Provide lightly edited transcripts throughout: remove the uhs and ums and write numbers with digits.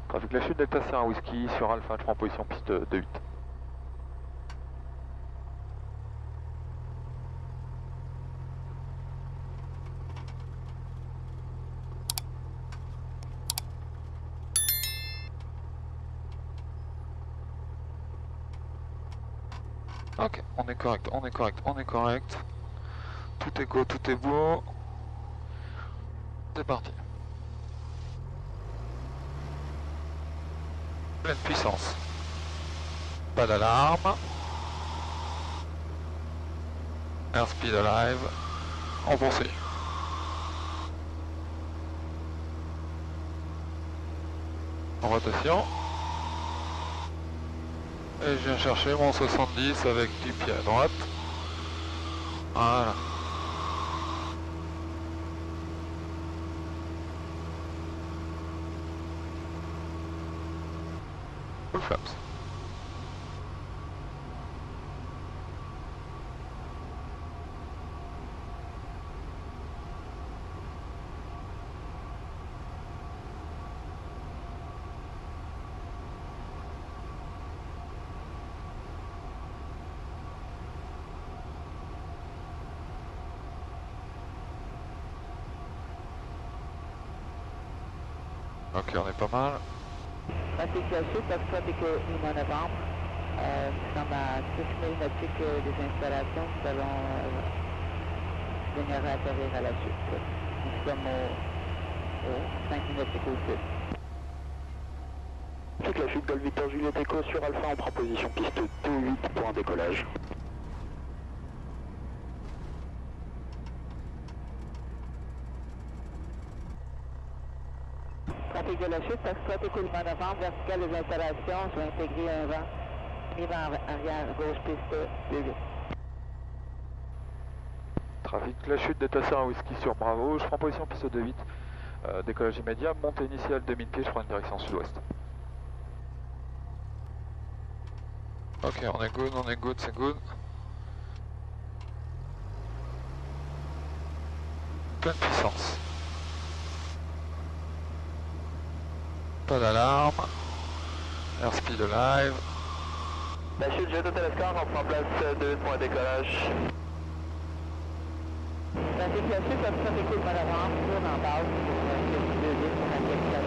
Trafic la chute Delta Sierra Whisky sur Alpha, je prends position piste 2-8. Ok, on est correct, on est correct, on est correct. Tout est go, tout est beau. C'est parti. Pleine puissance. Pas d'alarme. Airspeed alive. On poursuit. En rotation. Et je viens chercher mon 70 avec du pied à droite. Voilà. Full flaps. Ok, on est pas mal. Trafic la chute, Foxtrot Echo Lima Novembre. Nous sommes à 6 000 nautiques des installations. Nous allons venir atterrir à la chute. Nous sommes au 5 000 nautiques au sud. Trafic la chute, Golf Victor Juliette Echo sur Alpha, on prend position piste 2-8 pour un décollage. Trafic de la chute, Foxtrot Echo Lima Novembre, vertical des installations. Je vais intégrer un vent. Vent arrière, gauche piste 2-8. Trafic la chute Delta Sierra Whisky sur Bravo, je prends position piste 2-8. Décollage immédiat, montée initiale 2000 pieds, je prends une direction sud-ouest. Ok, on est good, c'est good. Pleine puissance. Pas d'alarme. Airspeed alive. La chute Jet Hotel Escar, on prend place 2 pour un décollage. Trafic la chute, Foxtrot Echo Lima Novembre, tourne en base pour piste 2-8 pour un décollage.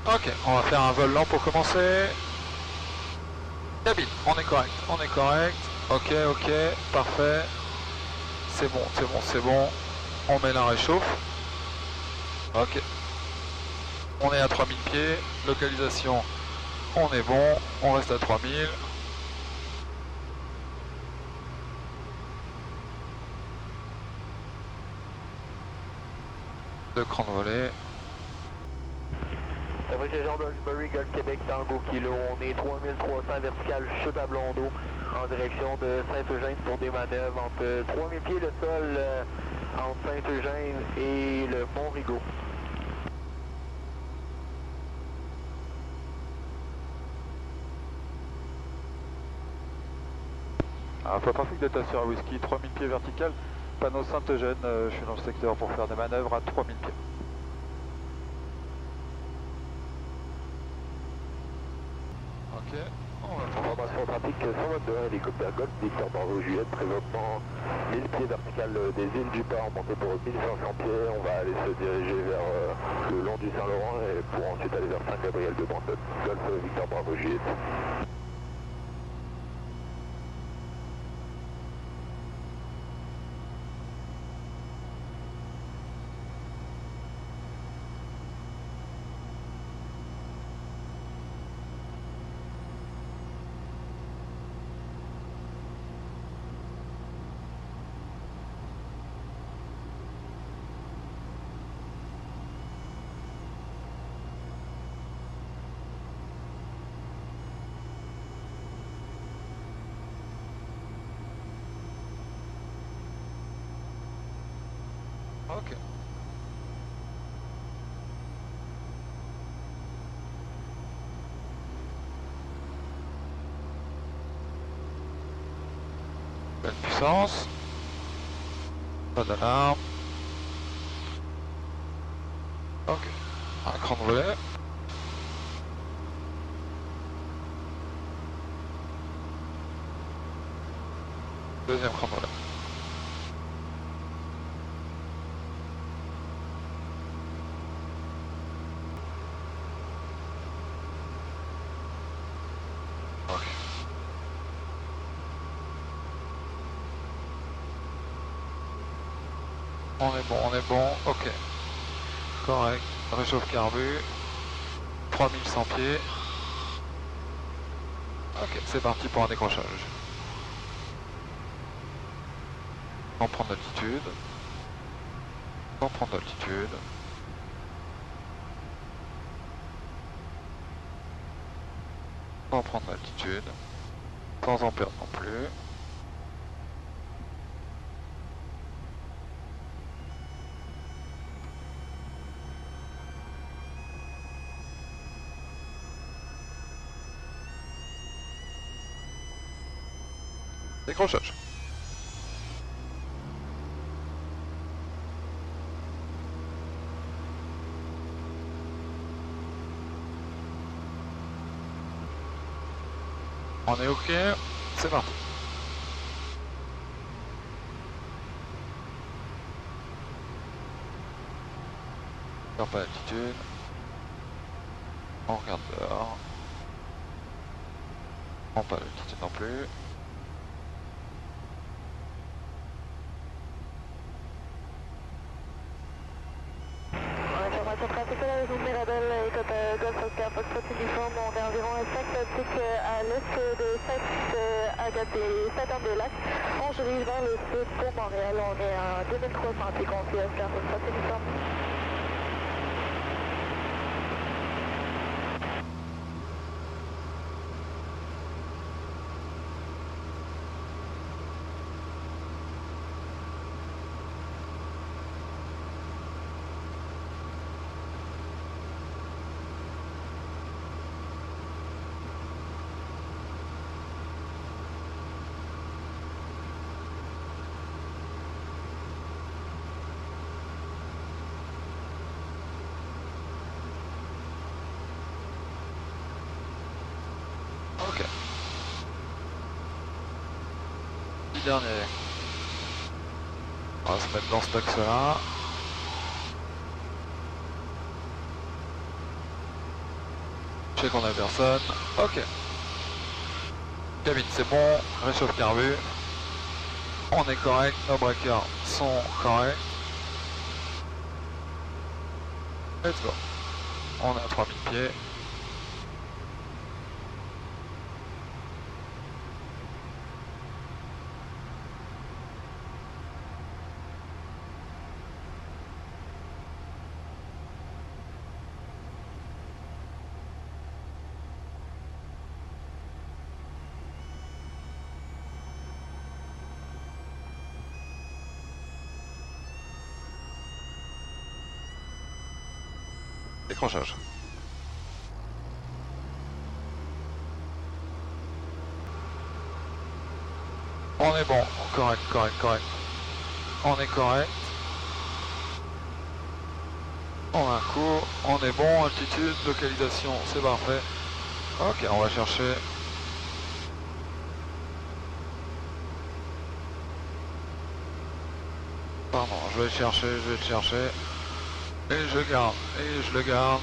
Ok, on va faire un vol lent pour commencer. Cabine, on est correct, on est correct. Ok, ok, parfait. C'est bon, c'est bon, c'est bon. On met la réchauffe. Ok. On est à 3000 pieds. Localisation, on est bon. On reste à 3000. Deux crans de volée. Fabrique Jean Dawsbury, Golf Québec, Tango Kilo, on est 3300 vertical, chute à Blondeau, en direction de Saint-Eugène pour des manœuvres entre 3000 pieds le sol entre Saint-Eugène et le Mont-Rigaud. Alpha Trafic Delta Sierra Whisky, 3000 pieds vertical. Panneau Saint-Eugène, je suis dans le secteur pour faire des manœuvres à 3000 pieds. Ok, on va faire. Information trafic 122, hélicoptère Golf, Victor Bravo Juliette, présentement 1000 pieds vertical des îles du Port, monté pour 1500 pieds. On va aller se diriger vers le long du Saint-Laurent et pour ensuite aller vers Saint-Gabriel de Brantôme. Golf Victor Bravo Juliette. Ok. puissance. Pas d'alarme. Ok. Un cran de volet. Deuxième cran de volet. Ok. On est bon, ok. Correct, réchauffe carbu. 3100 pieds. Ok, c'est parti pour un décrochage. Sans prendre d'altitude. Sans prendre d'altitude. Sans prendre d'altitude. Sans en perdre non plus. Décrochage. On est ok, c'est parti. Pas d'altitude. On regarde dehors. On pas d'altitude non plus. Information trafic à la maison de Mirabel, écoute Golf Oscar Foxtrot uniforme, on est environ à 5 nautiques à l'est de 7 des lacs. On se dirige vers le sud pour Montréal, on est à 2300 pieds confiés Oscar Foxtrot uniforme. Ok. Dernier. On va se mettre dans cet axe-là. Check qu'on a personne. Ok. Cabine, c'est bon. Réchauffe carbu. On est correct. Nos breakers sont corrects. Let's go. On est à 3000 pieds. Décrochage. On est bon. Correct. On est correct. On a un coup. On est bon. Altitude, localisation, c'est parfait. Ok, on va chercher. Pardon, je vais le chercher. Et je garde. Et je le garde.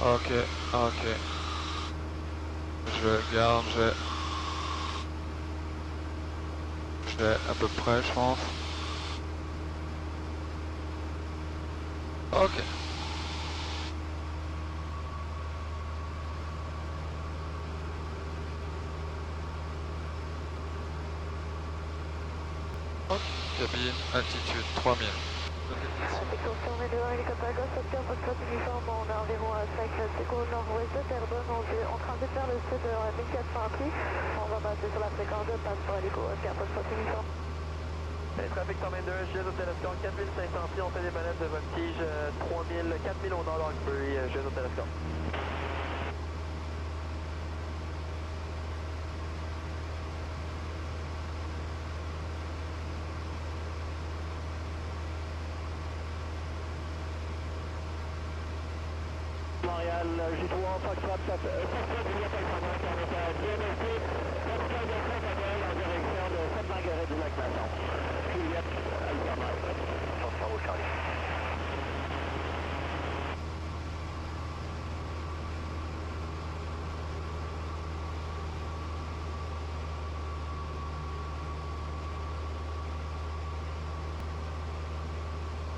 Ok. Je le garde, je l'ai à peu près, je pense. Ok. Ok, cabine, altitude 3000. On est devant l'hélicoptère Golf Oscar Foxtrot uniforme, on est environ à 5 nautiques au nord-ouest de Terrebonne, on transite vers le sud à 1400 pieds. On va passer sur la fréquence de passe pour l'hélico Oscar Foxtrot uniforme. Trafic 122, Jet Hôtel Escort, 4500 pieds, on fait des manettes de voltige, 4000 au nord d'Hawkesbury, Jet Hôtel Escort. Montréal, J3, Foxtrot, Juliette Alexandre, on est à DMLT, Foxtrot de Saint-Adèle en direction de Sainte-Marguerite-du-Lac-Masson. Juliette Alexandre. Bravo Charlie.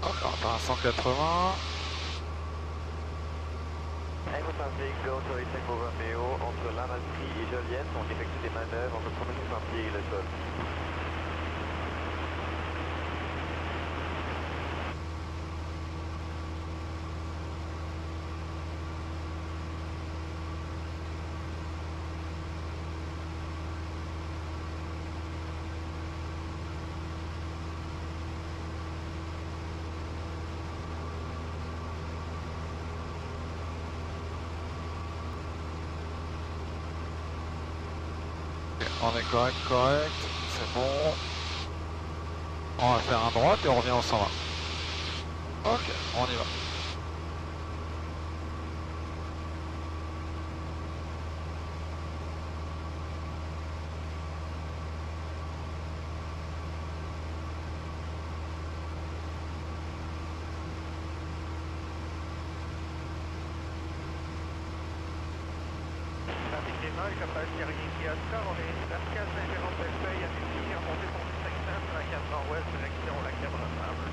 Encore par 180. Go to Tango Romeo entre Lamaltrie et Joliette, on effectue des manœuvres entre 3500 pieds et le sol. On est correct, c'est bon. On va faire un droite et on revient au 120. Ok, on y va. Capage qui Oscar, on est Pascal Saint-Jérôme-Bellefeuille à Lucie, en montée pour 1500 sur la carte nord-ouest, direction la Cabre-Sable.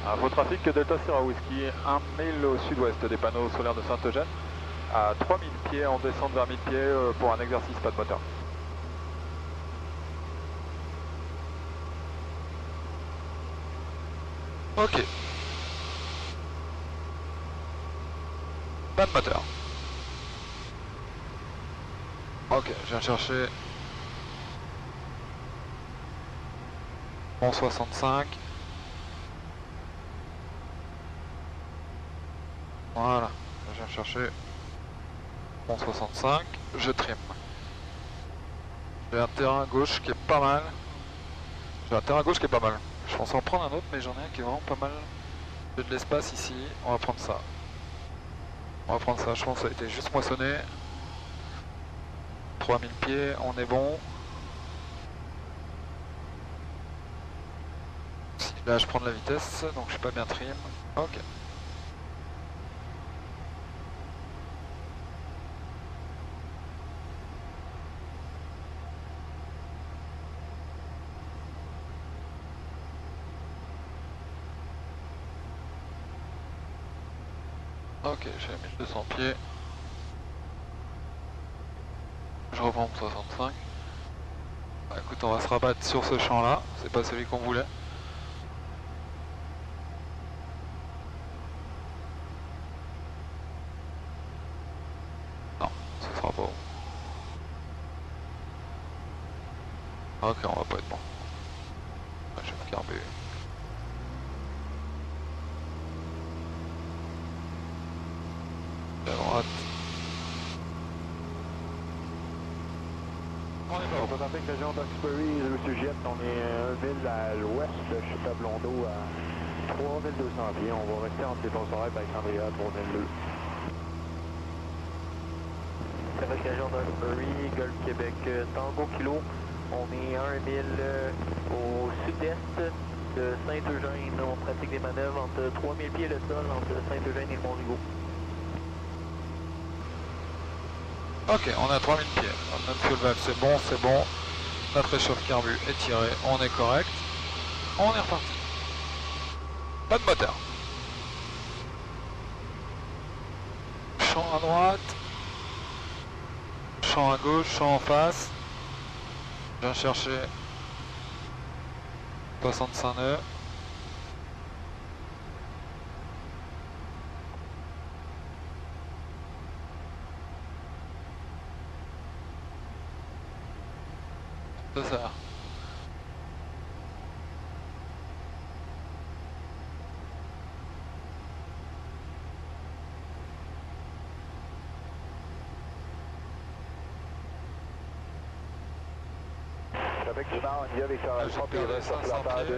À vos trafic, Delta Sierra Whisky, 1000 au sud-ouest des panneaux solaires de Saint-Eugène, à 3000 pieds, en descente vers 1000 pieds pour un exercice, pas de moteur. Ok. Pas de moteur. Ok, je viens chercher mon 65. Voilà, je viens chercher mon 65, je trim. J'ai un terrain gauche qui est pas mal. Je pensais en prendre un autre, mais j'en ai un qui est vraiment pas mal. J'ai de l'espace ici, on va prendre ça. Je pense que ça a été juste moissonné. 3000 pieds, on est bon. Là je prends de la vitesse, donc je suis pas bien trim. Ok. Ok, j'ai 1200 pieds. Je reprends mon 65. Bah, écoute, on va se rabattre sur ce champ là, c'est pas celui qu'on voulait. Non, ce sera pas bon. Ok, on va pas être bon. Je vais me carber. À droite. On est bon. On peut avec région d'Hawkesbury, le Jet, on est une ville à l'ouest, chez Tablondo, à 3200 pieds. On va rester entre les ponts solaires et Alexandria, 3002. Avec région d'Hawkesbury, Golfe Québec, Tango Kilo, on est à 1000 au sud-est de Saint-Eugène. On pratique des manœuvres entre 3000 pieds le sol, entre Saint-Eugène et le Mont-Rigaud. Ok, on a 3000 pieds. Notre fuel valve, c'est bon, c'est bon. Notre réchauffe carbu est tiré, on est correct. On est reparti. Pas de moteur. Champ à droite. Champ à gauche, champ en face. Je viens chercher 65 nœuds. C'est ça. Avec du Nord, India, Victor Alpha, puis reste sur la barre 2500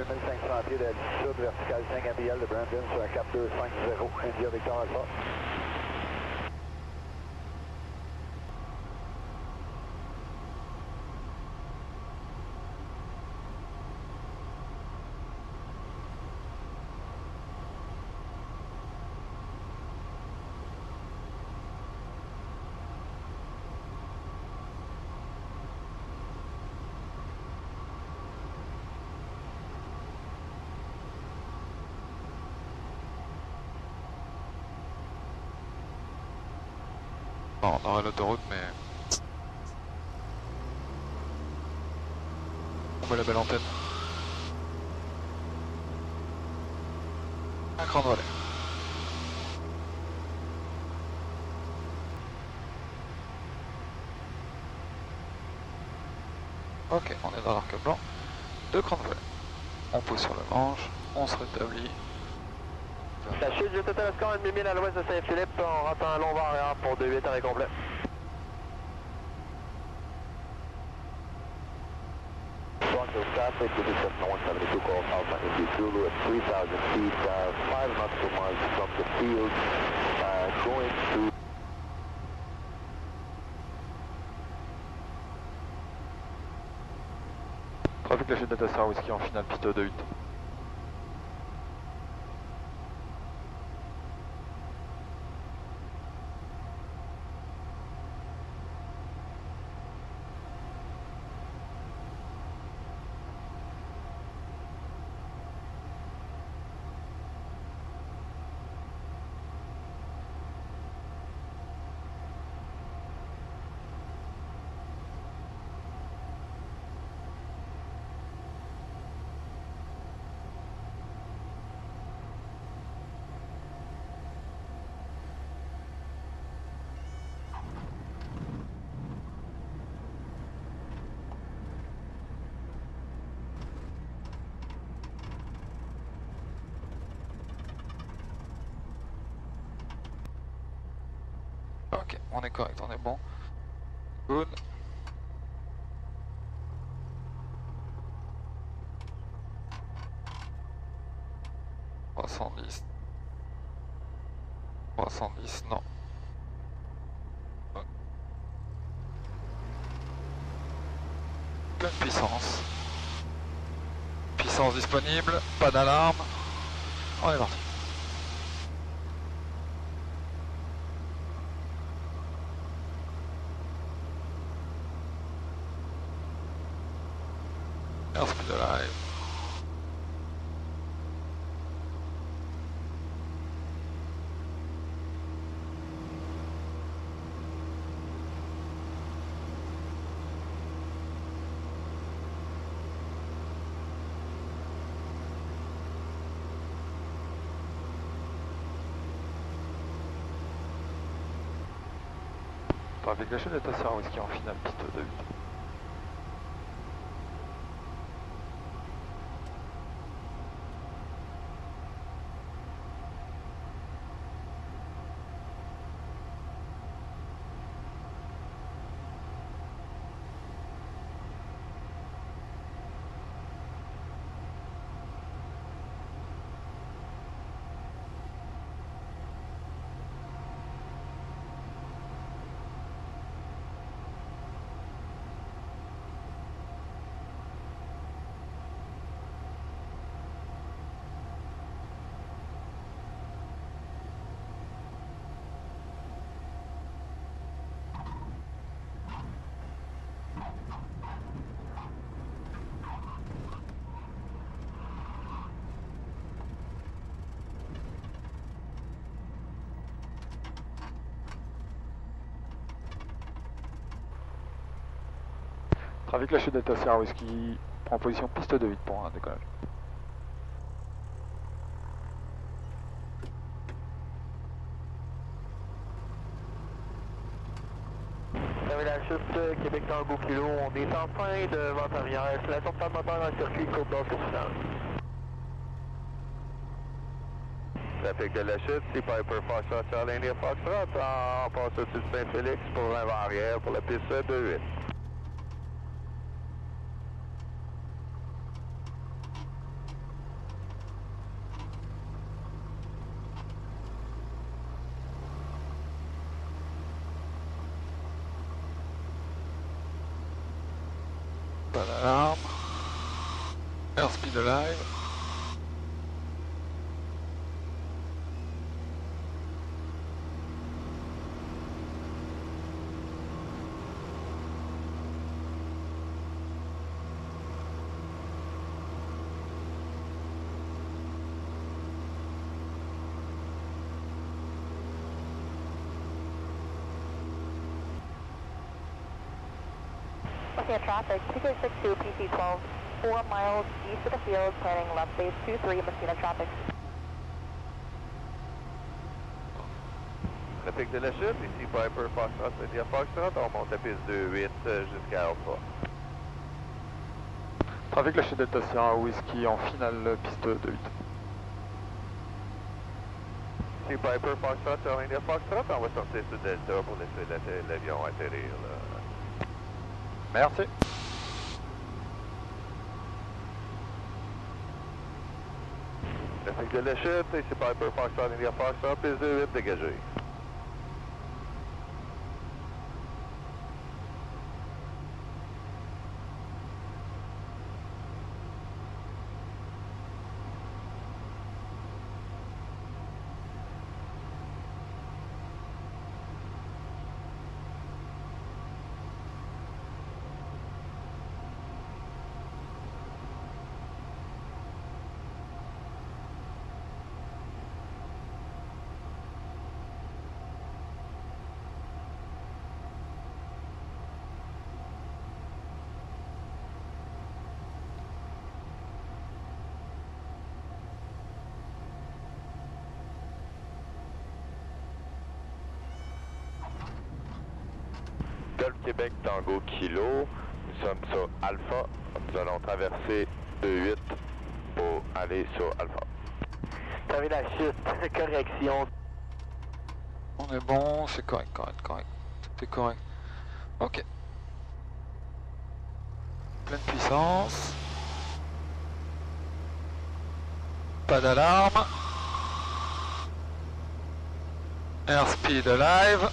pieds d'altitude, vertical 5 MBL de Brandon sur un cap 250, India, Victor Alpha. Bon, on aurait l'autoroute, mais... On voit la belle antenne. Un cran de relais. Ok, on est dans l'arc blanc. 2 crans de relais. On pousse sur le manche, on se rétablit. La chute du total score 1,5 000 à l'ouest de Saint-Philippe, on rentre en long arrière pour 2-8 arrêt complet. Toronto traffic, this is Cessna 172 Golf Alpha India Zulu at 3,000 feet, 5 nautical miles from the field, going to... Trafic la chute Delta Sierra Whiskey en finale, piste 2-8. Ok, on est correct, on est bon. Good. « 310. 310, non. Pleine puissance. Puissance disponible, pas d'alarme. On est parti. Airspeed alive. Trafic la chute Delta Sierra Whiskey en finale, piste 2-8. Trafic lâché Delta Sierra Whiskey, prend position piste de 8 pour un décollage. La chute Québec Tango Kilo, on est en fin de vente arrière, installation de moteur dans le circuit, côte basse sur silence. Trafic de la chute, c'est Piper Foxtrot sur la ligne Foxtrot, on passe au-dessus de Saint-Félix pour l'avant arrière pour la piste 2-8. Pas d'alarme. Airspeed Alive. Looking at traffic, 262 PC12, 4 miles east of the field, planning left base 23, Messina traffic. Trafic de la chute, ici Piper Foxtrot, c'est-à-dire Foxtrot, on monte la piste 2-8 jusqu'à Alpha. Trafic lâché Delta Sierra Whiskey en finale piste de 8. C'est Piper Foxtrot sur la ligne Foxtrot, on va sortir sur Delta pour laisser l'avion atterrir. Là. Merci. Trafic de la chute, ici Piper Foxtrot, ligne Foxtrot, piste 2-8 dégagée. Golf Québec Tango Kilo, nous sommes sur Alpha, nous allons traverser 2-8 pour aller sur Alpha. Vous avez la chute, correction. On est bon, c'est correct. Tout est correct. Ok. Pleine puissance. Pas d'alarme. Airspeed Alive.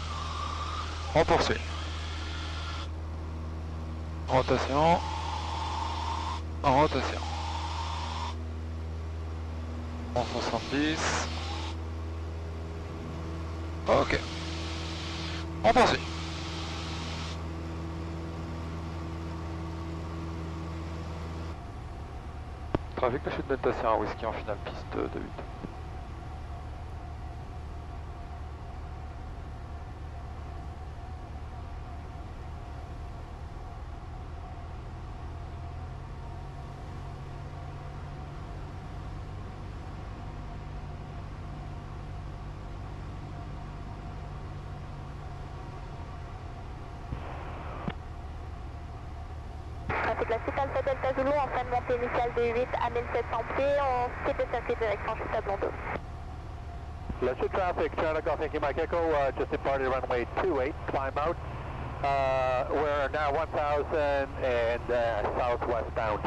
On poursuit. Rotation. En rotation. 170. Ok. On poursuit. Trafic lâché Delta Sierra Whiskey en finale piste de 8. Trafic classique Alpha Delta Zulu en fin de montée initiale de 8 à 1700 pieds, on quitte le circuit direction chute à Blondeau. Let's do traffic, Charlie Golf Yankee Mike Echo, just departed runway 28, climb out. We're now 1000 and southwestbound.